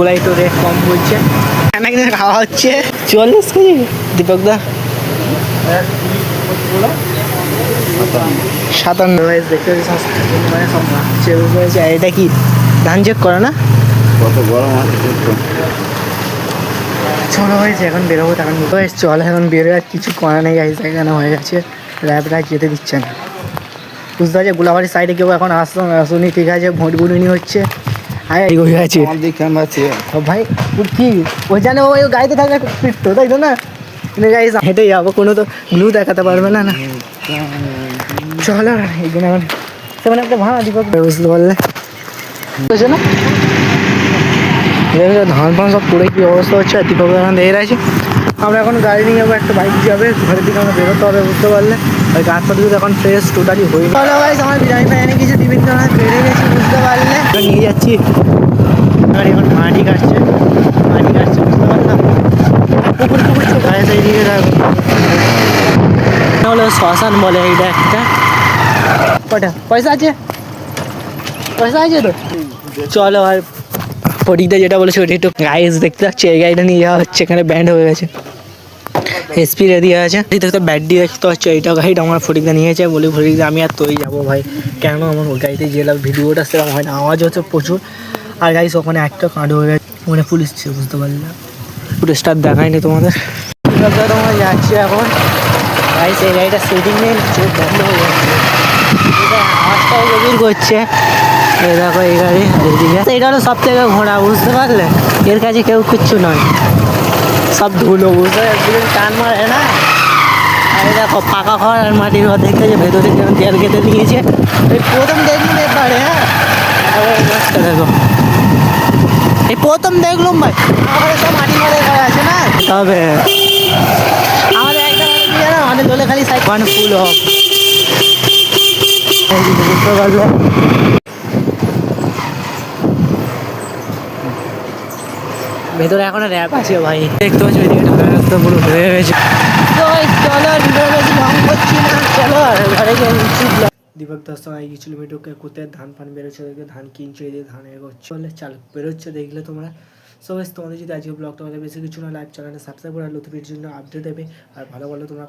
গোলাই তো রেট কম বলছে, নাকি খাওয়া হচ্ছে 44 কেজি দীপক দা 57 দেখতে মানে সব মারছে বুঝতে পেরেছি। এটা কি ধান চেক করে না? কত গরম আছে ছোটো হয়েছে, এখন বেরোবো তখন চল এখন বেরোয়, আর কিছু করা নেই। গাড়ি এখানে হয়ে গেছে, র্যাবরা যেতে দিচ্ছে না বুঝতে পারছি। গোলাবাড়ির সাইডে কেউ এখন আসুনি, ঠিক আছে, ভোট বুড়ুনি হচ্ছে। হ্যাঁ এই হয়ে গেছে ভাই কি ওই জানে, ওই গাড়িতে থাকলে ফিরতো তাই তো না, গাড়ি হেঁটে যাবো, কোনো তো গ্লু দেখাতে পারবে না। না চলো এইখানে এখন সেখানে একটা ভাড়া দীপক বুঝতে পারলে বুঝছো না, ধান ফান সব পড়ে কী অবস্থা হচ্ছে। আর দীপক এখন দেখে রয়েছে। আমরা এখন গাড়ি নিয়ে যাবো, একটা বাইক যাবে ঘরের দিকে, আমরা বেরোতে হবে বুঝতে পারলে। ওই গাছ পাতি এখন ফ্রেশ টোটালি হয়নি। চলো গাইস, আমার বিরিয়ানি ফ্যানি কিছু টিফিন খানা পেরে গেছি বুঝতে পারলে, নিয়ে যাচ্ছি। গাড়ি এখন মাটি কাটছে বুঝতে পারলাম। পুকুর গায়ে সেই দিকে হলো শ্মশান বলে এইটা একটা। কটা পয়সা আছে তো চলো। আর ফটিকদা যেটা বলেছে ওটা একটু গাইস দেখতে পাচ্ছি, এই গাড়িটা নিয়ে যাওয়া হচ্ছে, এখানে ব্যান্ড হয়ে গেছে, এসপি রেডি আছে। এই দেখতে ব্যান্ডি দেখতে হচ্ছে, এইটা গাড়িটা আমার ফটিকদা নিয়েছে। বলি ফটিকদা আমি আর তোই যাবো ভাই, কেন আমার ওই গাড়িতে গেলাম, ভিডিওটা সেরকম হয় না, আওয়াজ হচ্ছে প্রচুর। আর গাইস ওখানে একটা কাণ্ড হয়ে গেছে, ওখানে পুলিশ ছিল বুঝতে পারলি না, পুলিশটা দেখায়নি তোমাদের। তোমরা যাচ্ছি এখন গাইস, এই গাড়িটা সেটিং নেই, চোখ বন্ধ হয়ে যাচ্ছে, আওয়াজটাও গভীর করছে। এই দেখো এই গাড়ি, এইটা হলো সব থেকে ঘোড়া বুঝতে পারলে, এর কাছে কেউ কিচ্ছু নয়, সব ধুলো বুঝতে পারলে, টান মারে না। আর এই দেখো পাকা ঘর আর মাটির ঘর দেখতে, যে ভেতরে যেমন তেল কেটে দিয়েছে। এই প্রথম দেখলুম এবারে, হ্যাঁ দেখো এই প্রথম দেখলুম ভাই, আমাদের সব মাটি ঘরে ঘর আছে না, তবে আমাদের একটা না, আমাদের দোলে খালি সাইড ওয়ান ফুল হোক বুঝতে পারলে। ভেতরে এখন র্যাপ আছে ভাই, দেখতে পাচ্ছি ওইদিকে ঢাকা রাস্তা পুরো হয়ে গেছে। চলো বেশি রং করছি না, চলো ঘরে গিয়ে দীপক দাস সবাই গিয়েছিল মেয়েটোকে কোথায় ধান ফান বেরোচ্ছে, ধান কিনছে, এদিকে ধান এগোচ্ছে বলে চাল বেরোচ্ছে দেখলে তোমরা। সো তোমাদের যদি আজকে ব্লগটা হলে বেশি কিছু না, লাইক চ্যানেলটা সাবস্ক্রাইব করে নতুন ভিডিওর জন্য আপডেট দেবে। আর ভালো তোমরা